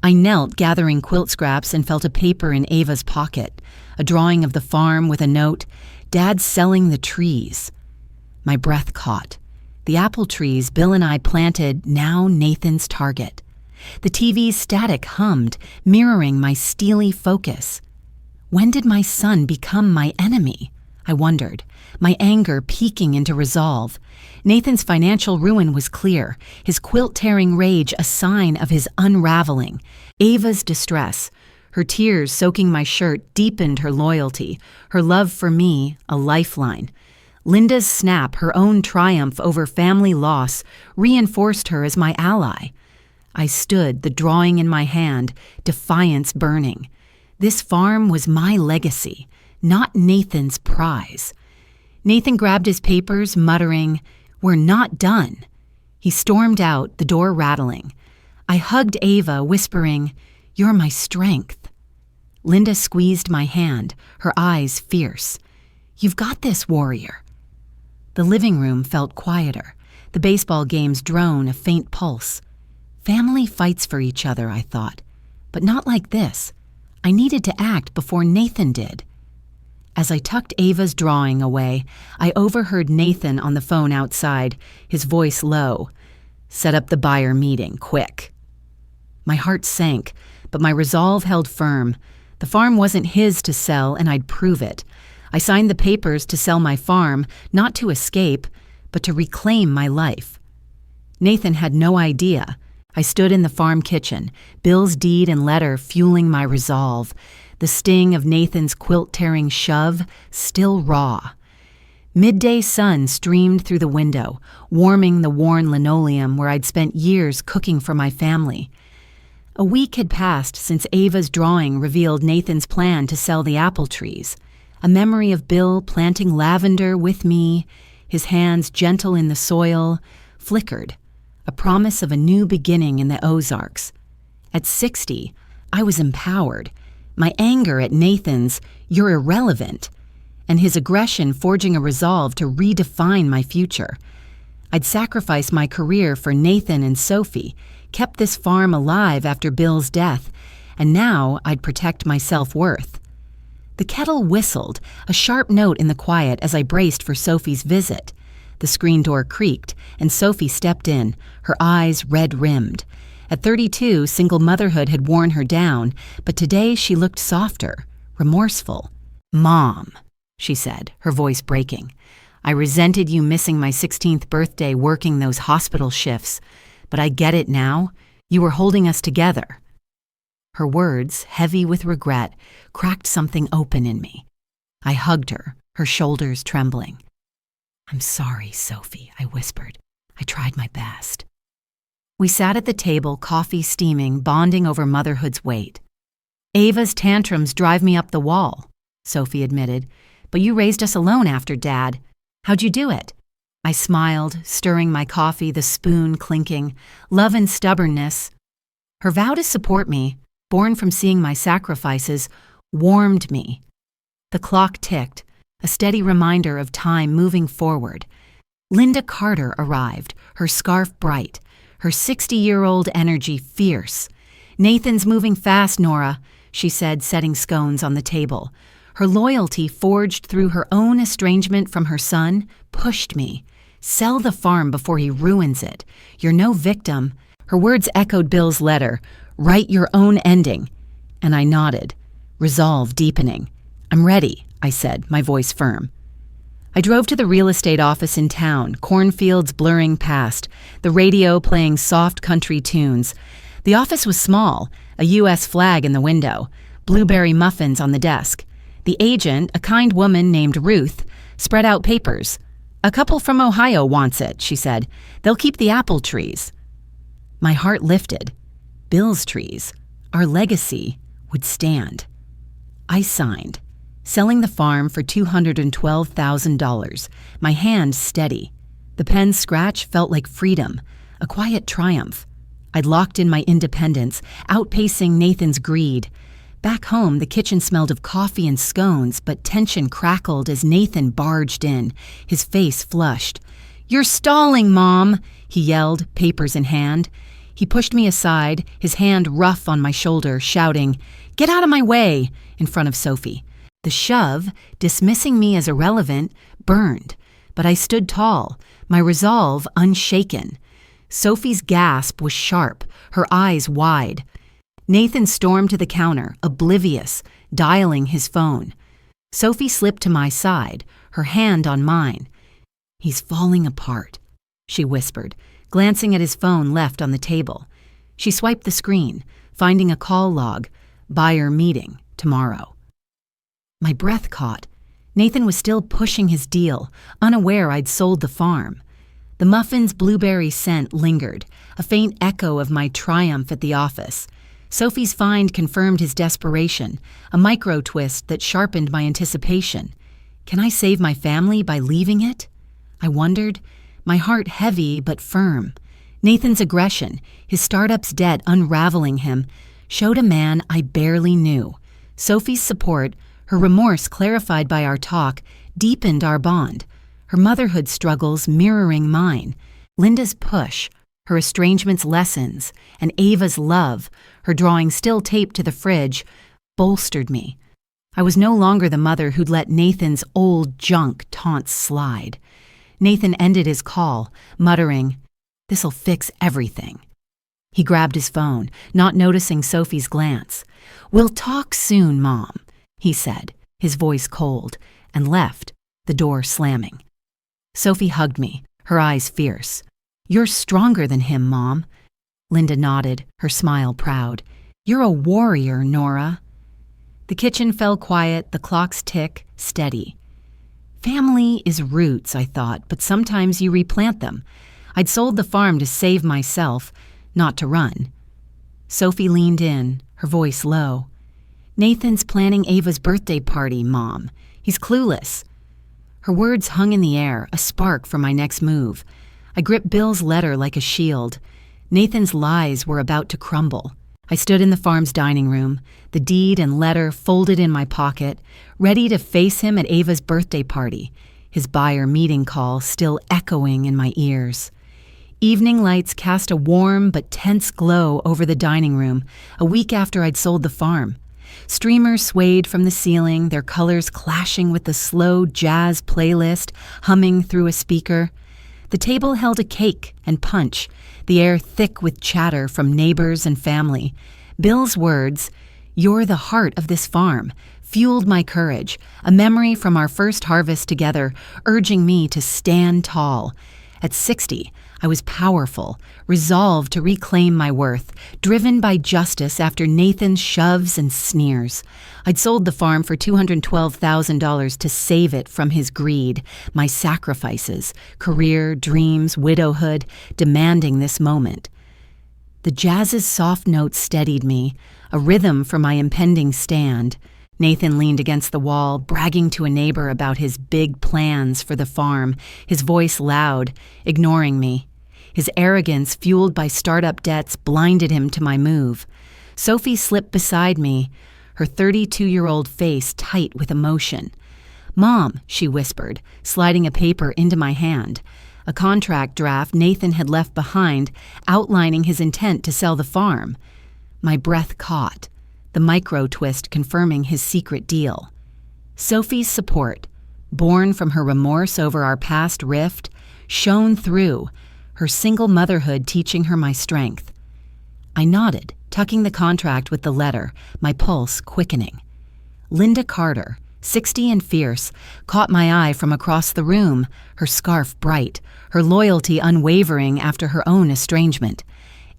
I knelt, gathering quilt scraps, and felt a paper in Ava's pocket, a drawing of the farm with a note, "Dad's selling the trees." My breath caught. The apple trees Bill and I planted, now Nathan's target. The TV's static hummed, mirroring my steely focus. When did my son become my enemy? I wondered, my anger peaking into resolve. Nathan's financial ruin was clear, his quilt-tearing rage a sign of his unraveling. Ava's distress, her tears soaking my shirt, deepened her loyalty, her love for me a lifeline. Linda's snap, her own triumph over family loss, reinforced her as my ally. I stood, the drawing in my hand, defiance burning. This farm was my legacy, not Nathan's prize. Nathan grabbed his papers, muttering, "We're not done." He stormed out, the door rattling. I hugged Ava, whispering, "You're my strength." Linda squeezed my hand, her eyes fierce. "You've got this, warrior." The living room felt quieter, the baseball game's drone a faint pulse. Family fights for each other, I thought, but not like this. I needed to act before Nathan did. As I tucked Ava's drawing away, I overheard Nathan on the phone outside, his voice low. "Set up the buyer meeting, quick." My heart sank, but my resolve held firm. The farm wasn't his to sell, and I'd prove it. I signed the papers to sell my farm, not to escape, but to reclaim my life. Nathan had no idea. I stood in the farm kitchen, Bill's deed and letter fueling my resolve, the sting of Nathan's quilt-tearing shove still raw. Midday sun streamed through the window, warming the worn linoleum where I'd spent years cooking for my family. A week had passed since Ava's drawing revealed Nathan's plan to sell the apple trees, a memory of Bill planting lavender with me, his hands gentle in the soil, flickered, a promise of a new beginning in the Ozarks. At 60, I was empowered, my anger at Nathan's "you're irrelevant," and his aggression forging a resolve to redefine my future. I'd sacrificed my career for Nathan and Sophie, kept this farm alive after Bill's death, and now I'd protect my self-worth. The kettle whistled, a sharp note in the quiet as I braced for Sophie's visit. The screen door creaked, and Sophie stepped in, her eyes red-rimmed. At 32, single motherhood had worn her down, but today she looked softer, remorseful. "Mom," she said, her voice breaking. "I resented you missing my 16th birthday working those hospital shifts, but I get it now. You were holding us together." Her words, heavy with regret, cracked something open in me. I hugged her, her shoulders trembling. "I'm sorry, Sophie," I whispered. "I tried my best." We sat at the table, coffee steaming, bonding over motherhood's weight. "Ava's tantrums drive me up the wall," Sophie admitted, "but you raised us alone after Dad. How'd you do it?" I smiled, stirring my coffee, the spoon clinking. Love and stubbornness. Her vow to support me, born from seeing my sacrifices, warmed me. The clock ticked, a steady reminder of time moving forward. Linda Carter arrived, her scarf bright, her 60-year-old energy fierce. "Nathan's moving fast, Nora," she said, setting scones on the table. Her loyalty, forged through her own estrangement from her son, pushed me. "Sell the farm before he ruins it. You're no victim." Her words echoed Bill's letter, "Write your own ending." And I nodded, resolve deepening. "I'm ready," I said, my voice firm. I drove to the real estate office in town, cornfields blurring past, the radio playing soft country tunes. The office was small, a U.S. flag in the window, blueberry muffins on the desk. The agent, a kind woman named Ruth, spread out papers. "A couple from Ohio wants it," she said. "They'll keep the apple trees." My heart lifted. Bill's trees, our legacy, would stand. I signed, selling the farm for $212,000, my hand steady. The pen's scratch felt like freedom, a quiet triumph. I'd locked in my independence, outpacing Nathan's greed. Back home, the kitchen smelled of coffee and scones, but tension crackled as Nathan barged in, his face flushed. "You're stalling, Mom," he yelled, papers in hand. He pushed me aside, his hand rough on my shoulder, shouting, "Get out of my way," in front of Sophie. The shove, dismissing me as irrelevant, burned, but I stood tall, my resolve unshaken. Sophie's gasp was sharp, her eyes wide. Nathan stormed to the counter, oblivious, dialing his phone. Sophie slipped to my side, her hand on mine. "He's falling apart," she whispered, glancing at his phone left on the table. She swiped the screen, finding a call log, "Buyer meeting, tomorrow." My breath caught. Nathan was still pushing his deal, unaware I'd sold the farm. The muffin's blueberry scent lingered, a faint echo of my triumph at the office. Sophie's find confirmed his desperation, a micro-twist that sharpened my anticipation. Can I save my family by leaving it? I wondered, my heart heavy but firm. Nathan's aggression, his startup's debt unraveling him, showed a man I barely knew. Sophie's support, her remorse clarified by our talk, deepened our bond. Her motherhood struggles mirroring mine. Linda's push, her estrangement's lessons, and Ava's love, her drawing still taped to the fridge, bolstered me. I was no longer the mother who'd let Nathan's old junk taunts slide. Nathan ended his call, muttering, "This'll fix everything." He grabbed his phone, not noticing Sophie's glance. "We'll talk soon, Mom," he said, his voice cold, and left, the door slamming. Sophie hugged me, her eyes fierce. "You're stronger than him, Mom." Linda nodded, her smile proud. "You're a warrior, Nora." The kitchen fell quiet, the clock's tick steady. Family is roots, I thought, but sometimes you replant them. I'd sold the farm to save myself, not to run. Sophie leaned in, her voice low. Nathan's planning Ava's birthday party, Mom. He's clueless. Her words hung in the air, a spark for my next move. I gripped Bill's letter like a shield. Nathan's lies were about to crumble. I stood in the farm's dining room, the deed and letter folded in my pocket, ready to face him at Ava's birthday party, his buyer meeting call still echoing in my ears. Evening lights cast a warm but tense glow over the dining room, a week after I'd sold the farm. Streamers swayed from the ceiling, their colors clashing with the slow jazz playlist humming through a speaker. The table held a cake and punch, the air thick with chatter from neighbors and family. Bill's words, "You're the heart of this farm," fueled my courage, a memory from our first harvest together, urging me to stand tall. At 60, I was powerful, resolved to reclaim my worth, driven by justice after Nathan's shoves and sneers. I'd sold the farm for $212,000 to save it from his greed, my sacrifices, career, dreams, widowhood, demanding this moment. The jazz's soft notes steadied me, a rhythm for my impending stand. Nathan leaned against the wall, bragging to a neighbor about his big plans for the farm, his voice loud, ignoring me. His arrogance, fueled by startup debts, blinded him to my move. Sophie slipped beside me, her 32-year-old face tight with emotion. "Mom," she whispered, sliding a paper into my hand. A contract draft Nathan had left behind, outlining his intent to sell the farm. My breath caught, the micro-twist confirming his secret deal. Sophie's support, born from her remorse over our past rift, shone through, her single motherhood teaching her my strength. I nodded, tucking the contract with the letter, my pulse quickening. Linda Carter, 60 and fierce, caught my eye from across the room, her scarf bright, her loyalty unwavering after her own estrangement.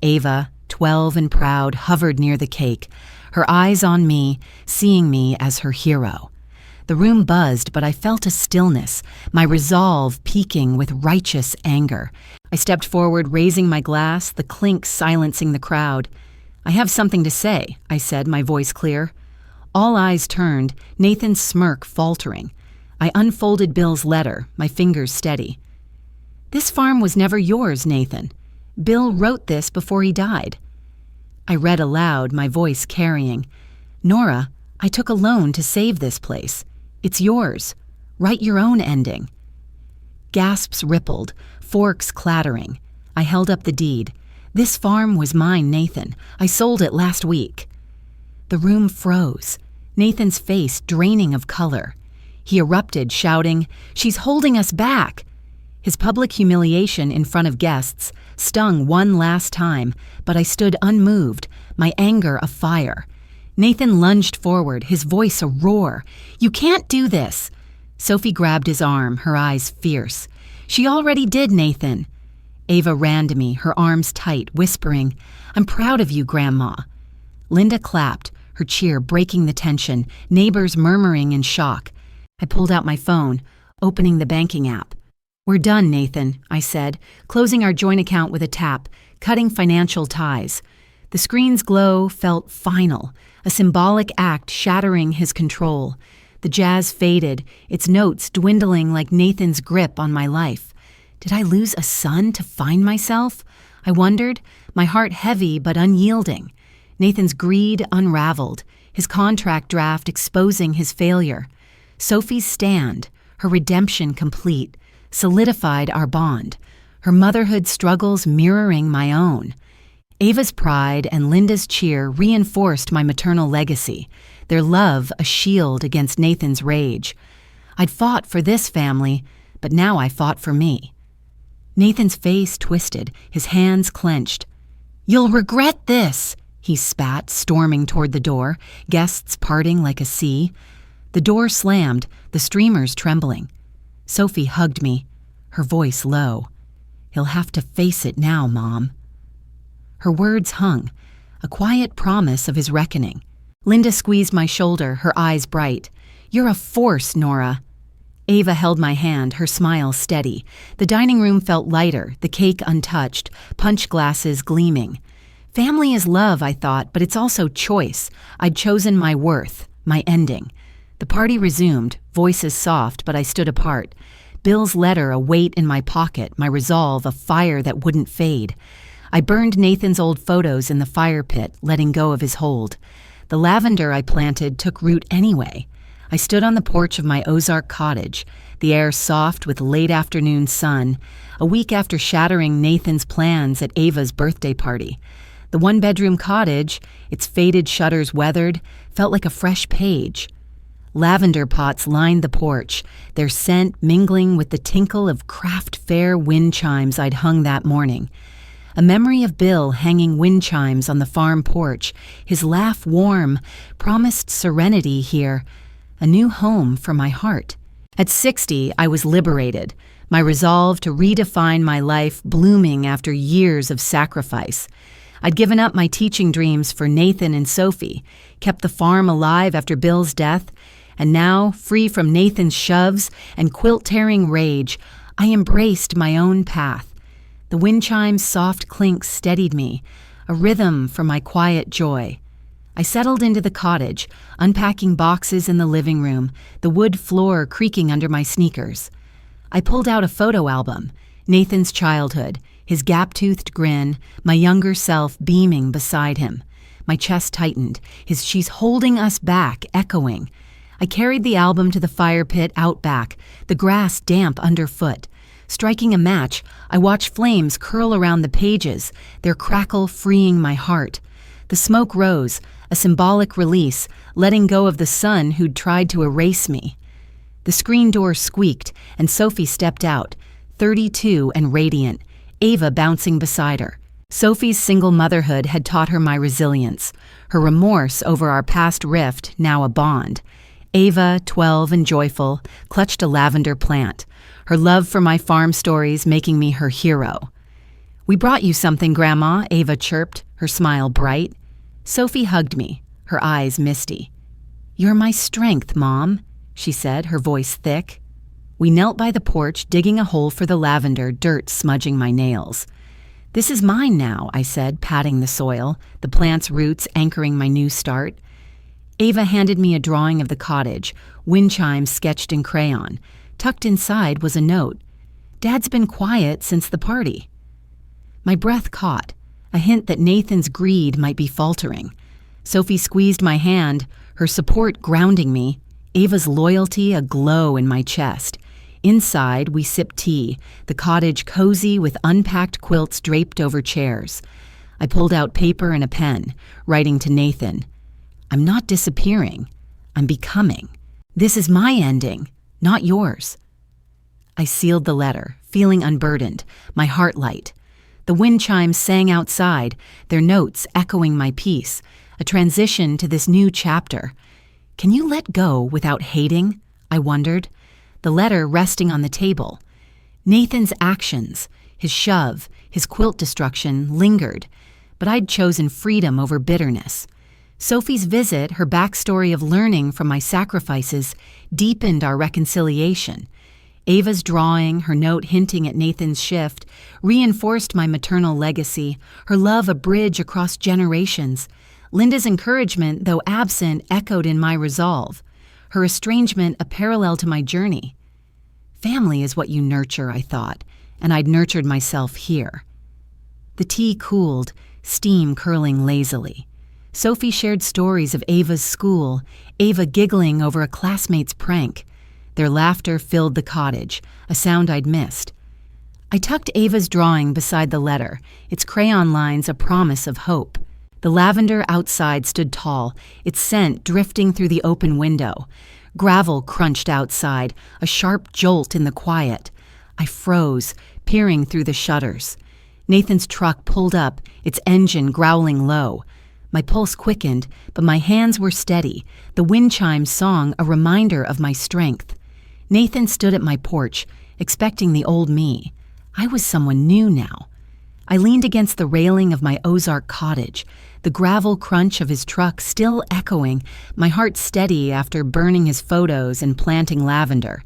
Ava, 12 and proud, hovered near the cake, her eyes on me, seeing me as her hero. The room buzzed, but I felt a stillness, my resolve peaking with righteous anger. I stepped forward, raising my glass, the clink silencing the crowd. "I have something to say," I said, my voice clear. All eyes turned, Nathan's smirk faltering. I unfolded Bill's letter, my fingers steady. "This farm was never yours, Nathan. Bill wrote this before he died." I read aloud, my voice carrying. "Nora, I took a loan to save this place. It's yours. Write your own ending." Gasps rippled, forks clattering. I held up the deed. "This farm was mine, Nathan. I sold it last week." The room froze, Nathan's face draining of color. He erupted, shouting, "She's holding us back!" His public humiliation in front of guests stung one last time, but I stood unmoved, my anger afire. Nathan lunged forward, his voice a roar. "You can't do this!" Sophie grabbed his arm, her eyes fierce. "She already did, Nathan." Ava ran to me, her arms tight, whispering, "I'm proud of you, Grandma." Linda clapped, her cheer breaking the tension, neighbors murmuring in shock. I pulled out my phone, opening the banking app. "We're done, Nathan," I said, closing our joint account with a tap, cutting financial ties. The screen's glow felt final, a symbolic act shattering his control. The jazz faded, its notes dwindling like Nathan's grip on my life. Did I lose a son to find myself? I wondered, my heart heavy but unyielding. Nathan's greed unraveled, his contract draft exposing his failure. Sophie's stand, her redemption complete, solidified our bond, her motherhood struggles mirroring my own. Ava's pride and Linda's cheer reinforced my maternal legacy, their love a shield against Nathan's rage. I'd fought for this family, but now I fought for me. Nathan's face twisted, his hands clenched. "You'll regret this," he spat, storming toward the door, guests parting like a sea. The door slammed, the streamers trembling. Sophie hugged me, her voice low. "He'll have to face it now, Mom." Her words hung, a quiet promise of his reckoning. Linda squeezed my shoulder, her eyes bright. "You're a force, Nora." Ava held my hand, her smile steady. The dining room felt lighter, the cake untouched, punch glasses gleaming. Family is love, I thought, but it's also choice. I'd chosen my worth, my ending. The party resumed, voices soft, but I stood apart. Bill's letter a weight in my pocket, my resolve a fire that wouldn't fade. I burned Nathan's old photos in the fire pit, letting go of his hold. The lavender I planted took root anyway. I stood on the porch of my Ozark cottage, the air soft with late afternoon sun, a week after shattering Nathan's plans at Ava's birthday party. The one-bedroom cottage, its faded shutters weathered, felt like a fresh page. Lavender pots lined the porch, their scent mingling with the tinkle of craft fair wind chimes I'd hung that morning. A memory of Bill hanging wind chimes on the farm porch, his laugh warm, promised serenity here, a new home for my heart. At 60, I was liberated, my resolve to redefine my life blooming after years of sacrifice. I'd given up my teaching dreams for Nathan and Sophie, kept the farm alive after Bill's death, and now, free from Nathan's shoves and quilt-tearing rage, I embraced my own path. The wind chime's soft clink steadied me, a rhythm for my quiet joy. I settled into the cottage, unpacking boxes in the living room, the wood floor creaking under my sneakers. I pulled out a photo album, Nathan's childhood, his gap-toothed grin, my younger self beaming beside him. My chest tightened, his "she's holding us back" echoing. I carried the album to the fire pit out back, the grass damp underfoot. Striking a match, I watched flames curl around the pages, their crackle freeing my heart. The smoke rose, a symbolic release, letting go of the sun who'd tried to erase me. The screen door squeaked, and Sophie stepped out, 32 and radiant, Ava bouncing beside her. Sophie's single motherhood had taught her my resilience, her remorse over our past rift, now a bond. Ava, 12 and joyful, clutched a lavender plant, her love for my farm stories making me her hero. "We brought you something, Grandma," Ava chirped, her smile bright. Sophie hugged me, her eyes misty. "You're my strength, Mom," she said, her voice thick. We knelt by the porch, digging a hole for the lavender, dirt smudging my nails. "This is mine now," I said, patting the soil, the plant's roots anchoring my new start. Ava handed me a drawing of the cottage, wind chimes sketched in crayon. Tucked inside was a note. "Dad's been quiet since the party." My breath caught, a hint that Nathan's greed might be faltering. Sophie squeezed my hand, her support grounding me, Ava's loyalty aglow in my chest. Inside, we sipped tea, the cottage cozy with unpacked quilts draped over chairs. I pulled out paper and a pen, writing to Nathan. "I'm not disappearing. I'm becoming. This is my ending, not yours." I sealed the letter, feeling unburdened, my heart light. The wind chimes sang outside, their notes echoing my peace, a transition to this new chapter. Can you let go without hating? I wondered, the letter resting on the table. Nathan's actions, his shove, his quilt destruction lingered, but I'd chosen freedom over bitterness. Sophie's visit, her backstory of learning from my sacrifices, deepened our reconciliation. Ava's drawing, her note hinting at Nathan's shift, reinforced my maternal legacy, her love a bridge across generations. Linda's encouragement, though absent, echoed in my resolve, her estrangement a parallel to my journey. Family is what you nurture, I thought, and I'd nurtured myself here. The tea cooled, steam curling lazily. Sophie shared stories of Ava's school, Ava giggling over a classmate's prank. Their laughter filled the cottage, a sound I'd missed. I tucked Ava's drawing beside the letter, its crayon lines a promise of hope. The lavender outside stood tall, its scent drifting through the open window. Gravel crunched outside, a sharp jolt in the quiet. I froze, peering through the shutters. Nathan's truck pulled up, its engine growling low. My pulse quickened, but my hands were steady, the wind chime's song a reminder of my strength. Nathan stood at my porch, expecting the old me. I was someone new now. I leaned against the railing of my Ozark cottage, the gravel crunch of his truck still echoing, my heart steady after burning his photos and planting lavender.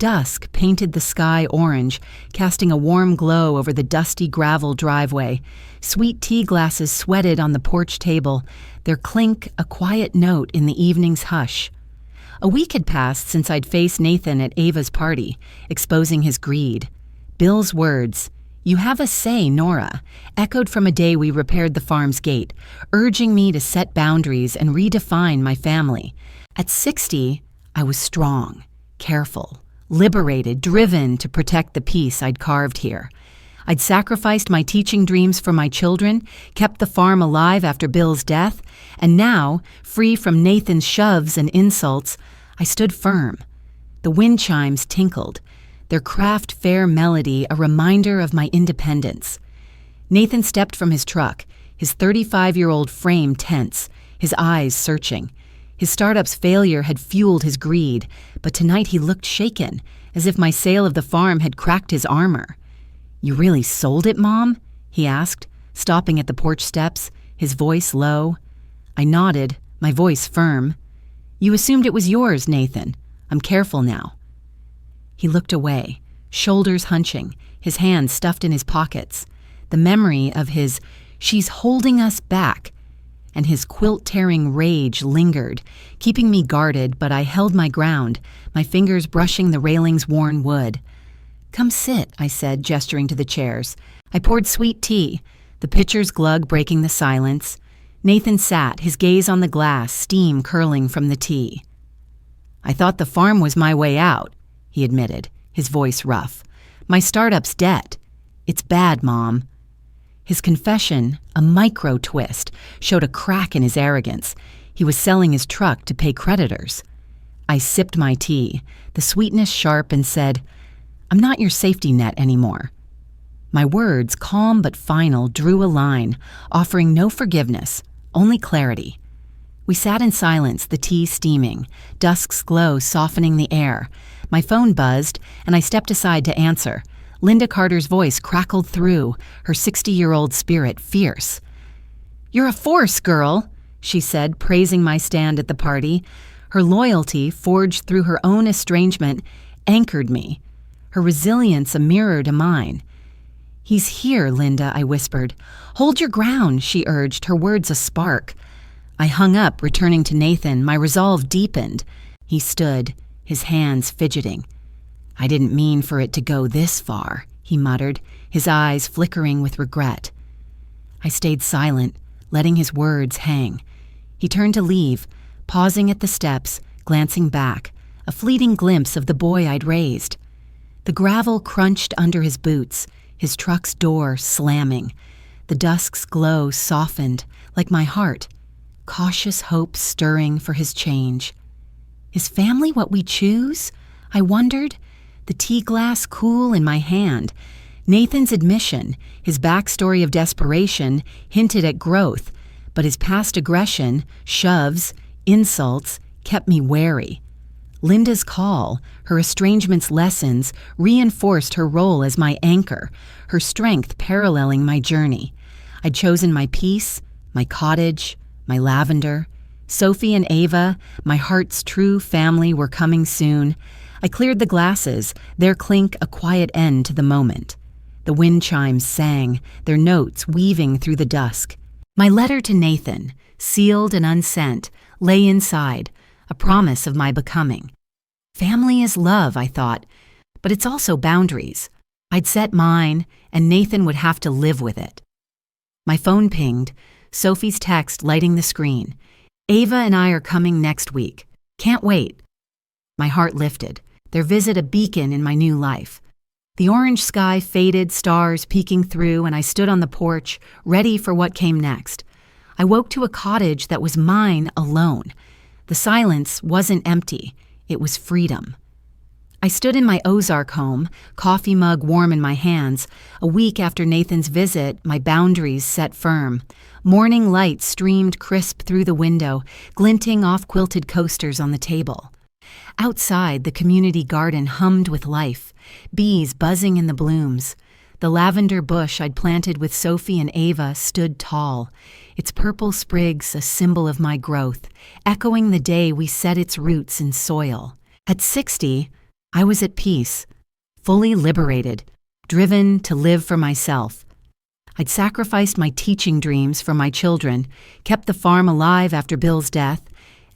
Dusk painted the sky orange, casting a warm glow over the dusty gravel driveway. Sweet tea glasses sweated on the porch table, their clink a quiet note in the evening's hush. A week had passed since I'd faced Nathan at Ava's party, exposing his greed. Bill's words, "You have a say, Nora," echoed from a day we repaired the farm's gate, urging me to set boundaries and redefine my family. At 60, I was strong, careful, liberated, driven to protect the peace I'd carved here. I'd sacrificed my teaching dreams for my children, kept the farm alive after Bill's death, and now, free from Nathan's shoves and insults, I stood firm. The wind chimes tinkled, their craft fair melody a reminder of my independence. Nathan stepped from his truck, his 35-year-old frame tense, his eyes searching. His startup's failure had fueled his greed, but tonight he looked shaken, as if my sale of the farm had cracked his armor. "You really sold it, Mom?" he asked, stopping at the porch steps, his voice low. I nodded, my voice firm. "You assumed it was yours, Nathan. I'm careful now." He looked away, shoulders hunching, his hands stuffed in his pockets. The memory of his "she's holding us back" and his quilt-tearing rage lingered, keeping me guarded, but I held my ground, my fingers brushing the railing's worn wood. "Come sit," I said, gesturing to the chairs. I poured sweet tea, the pitcher's glug breaking the silence. Nathan sat, his gaze on the glass, steam curling from the tea. "I thought the farm was my way out," he admitted, his voice rough. "My startup's debt. It's bad, Mom." His confession, a micro twist, showed a crack in his arrogance. He was selling his truck to pay creditors. I sipped my tea, the sweetness sharp, and said, "I'm not your safety net anymore." My words, calm but final, drew a line, offering no forgiveness, only clarity. We sat in silence, the tea steaming, dusk's glow softening the air. My phone buzzed, and I stepped aside to answer. Linda Carter's voice crackled through, her 60-year-old spirit fierce. "You're a force, girl," she said, praising my stand at the party. Her loyalty, forged through her own estrangement, anchored me, her resilience a mirror to mine. "He's here, Linda," I whispered. "Hold your ground," she urged, her words a spark. I hung up, returning to Nathan, my resolve deepened. He stood, his hands fidgeting. "I didn't mean for it to go this far," he muttered, his eyes flickering with regret. I stayed silent, letting his words hang. He turned to leave, pausing at the steps, glancing back, a fleeting glimpse of the boy I'd raised. The gravel crunched under his boots, his truck's door slamming. The dusk's glow softened, like my heart, cautious hope stirring for his change. Is family what we choose? I wondered, the tea glass cool in my hand. Nathan's admission, his backstory of desperation, hinted at growth, but his past aggression, shoves, insults, kept me wary. Linda's call, her estrangement's lessons, reinforced her role as my anchor, her strength paralleling my journey. I'd chosen my peace, my cottage, my lavender. Sophie and Ava, my heart's true family, were coming soon. I cleared the glasses, their clink a quiet end to the moment. The wind chimes sang, their notes weaving through the dusk. My letter to Nathan, sealed and unsent, lay inside, a promise of my becoming. Family is love, I thought, but it's also boundaries. I'd set mine, and Nathan would have to live with it. My phone pinged, Sophie's text lighting the screen. "Ava and I are coming next week. Can't wait." My heart lifted, their visit a beacon in my new life. The orange sky faded, stars peeking through, and I stood on the porch, ready for what came next. I woke to a cottage that was mine alone. The silence wasn't empty, it was freedom. I stood in my Ozark home, coffee mug warm in my hands. A week after Nathan's visit, my boundaries set firm. Morning light streamed crisp through the window, glinting off quilted coasters on the table. Outside, the community garden hummed with life, bees buzzing in the blooms. The lavender bush I'd planted with Sophie and Ava stood tall, its purple sprigs a symbol of my growth, echoing the day we set its roots in soil. At 60, I was at peace, fully liberated, driven to live for myself. I'd sacrificed my teaching dreams for my children, kept the farm alive after Bill's death,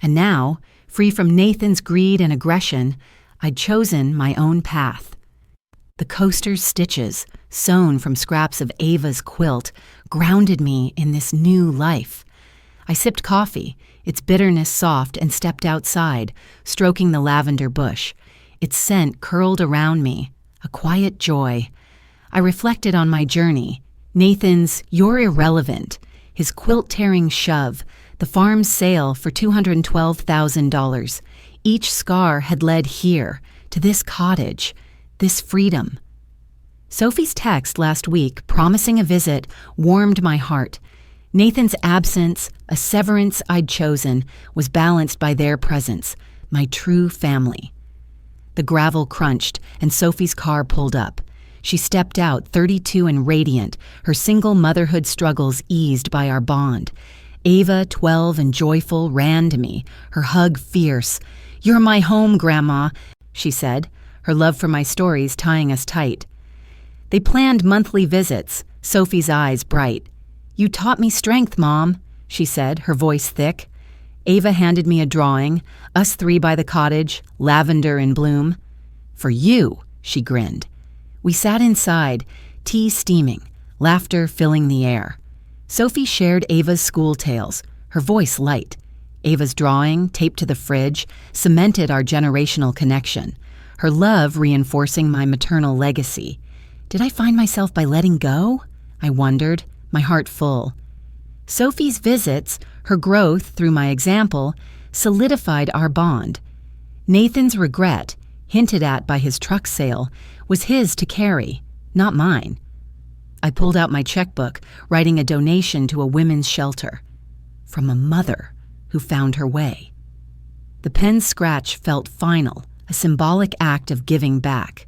and now, free from Nathan's greed and aggression, I'd chosen my own path. The coaster's stitches, sewn from scraps of Ava's quilt, grounded me in this new life. I sipped coffee, its bitterness soft, and stepped outside, stroking the lavender bush. Its scent curled around me, a quiet joy. I reflected on my journey, Nathan's "You're irrelevant," his quilt-tearing shove, the farm's sale for $212,000. Each scar had led here, to this cottage, this freedom. Sophie's text last week, promising a visit, warmed my heart. Nathan's absence, a severance I'd chosen, was balanced by their presence, my true family. The gravel crunched, and Sophie's car pulled up. She stepped out, 32 and radiant, her single motherhood struggles eased by our bond. Ava, 12 and joyful, ran to me, her hug fierce. "You're my home, Grandma," she said, her love for my stories tying us tight. They planned monthly visits, Sophie's eyes bright. "You taught me strength, Mom," she said, her voice thick. Ava handed me a drawing, us three by the cottage, lavender in bloom. "For you," she grinned. We sat inside, tea steaming, laughter filling the air. Sophie shared Ava's school tales, her voice light. Ava's drawing, taped to the fridge, cemented our generational connection, her love reinforcing my maternal legacy. Did I find myself by letting go? I wondered, my heart full. Sophie's visits, her growth through my example, solidified our bond. Nathan's regret, hinted at by his truck sale, was his to carry, not mine. I pulled out my checkbook, writing a donation to a women's shelter. From a mother who found her way. The pen's scratch felt final, a symbolic act of giving back.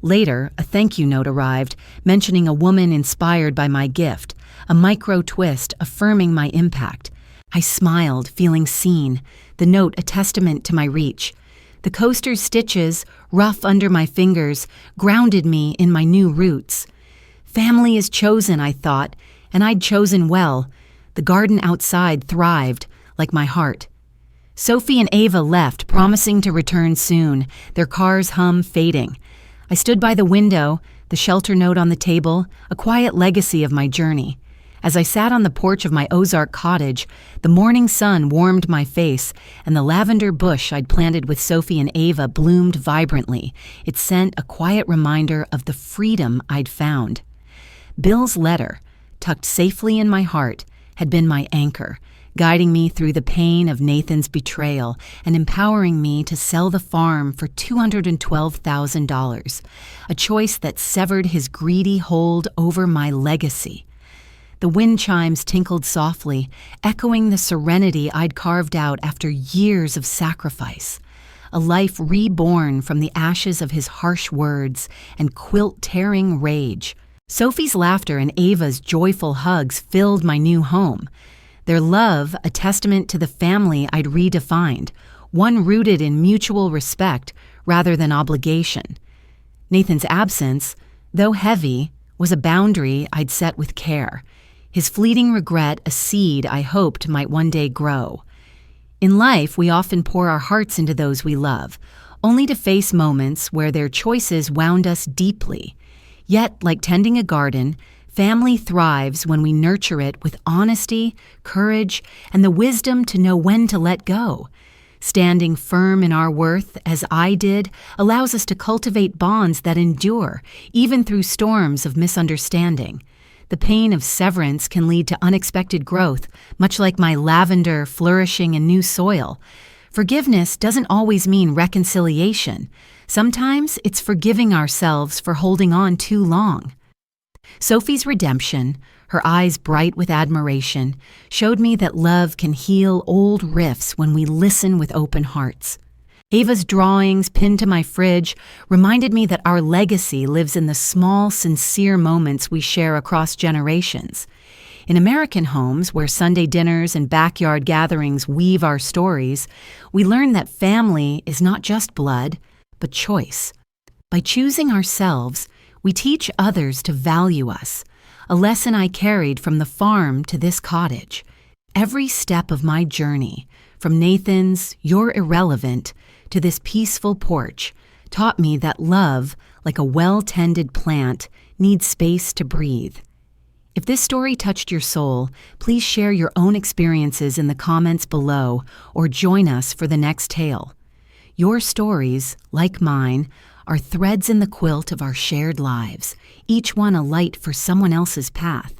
Later, a thank you note arrived, mentioning a woman inspired by my gift, a micro twist affirming my impact. I smiled, feeling seen, the note a testament to my reach. The coaster's stitches, rough under my fingers, grounded me in my new roots. Family is chosen, I thought, and I'd chosen well. The garden outside thrived, like my heart. Sophie and Ava left, promising to return soon, their car's hum fading. I stood by the window, the shelter note on the table, a quiet legacy of my journey. As I sat on the porch of my Ozark cottage, the morning sun warmed my face, and the lavender bush I'd planted with Sophie and Ava bloomed vibrantly. It sent a quiet reminder of the freedom I'd found. Bill's letter, tucked safely in my heart, had been my anchor, guiding me through the pain of Nathan's betrayal and empowering me to sell the farm for $212,000, a choice that severed his greedy hold over my legacy. The wind chimes tinkled softly, echoing the serenity I'd carved out after years of sacrifice, a life reborn from the ashes of his harsh words and quilt-tearing rage. Sophie's laughter and Ava's joyful hugs filled my new home. Their love, a testament to the family I'd redefined, one rooted in mutual respect rather than obligation. Nathan's absence, though heavy, was a boundary I'd set with care. His fleeting regret a seed I hoped might one day grow. In life, we often pour our hearts into those we love, only to face moments where their choices wound us deeply. Yet, like tending a garden, family thrives when we nurture it with honesty, courage, and the wisdom to know when to let go. Standing firm in our worth, as I did, allows us to cultivate bonds that endure, even through storms of misunderstanding. The pain of severance can lead to unexpected growth, much like my lavender flourishing in new soil. Forgiveness doesn't always mean reconciliation. Sometimes it's forgiving ourselves for holding on too long. Sophie's redemption, her eyes bright with admiration, showed me that love can heal old rifts when we listen with open hearts. Ava's drawings pinned to my fridge reminded me that our legacy lives in the small, sincere moments we share across generations. In American homes, where Sunday dinners and backyard gatherings weave our stories, we learn that family is not just blood, but choice. By choosing ourselves, we teach others to value us, a lesson I carried from the farm to this cottage. Every step of my journey, from Nathan's "You're irrelevant" to this peaceful porch, taught me that love, like a well-tended plant, needs space to breathe. If this story touched your soul, please share your own experiences in the comments below or join us for the next tale. Your stories, like mine, are threads in the quilt of our shared lives, each one a light for someone else's path.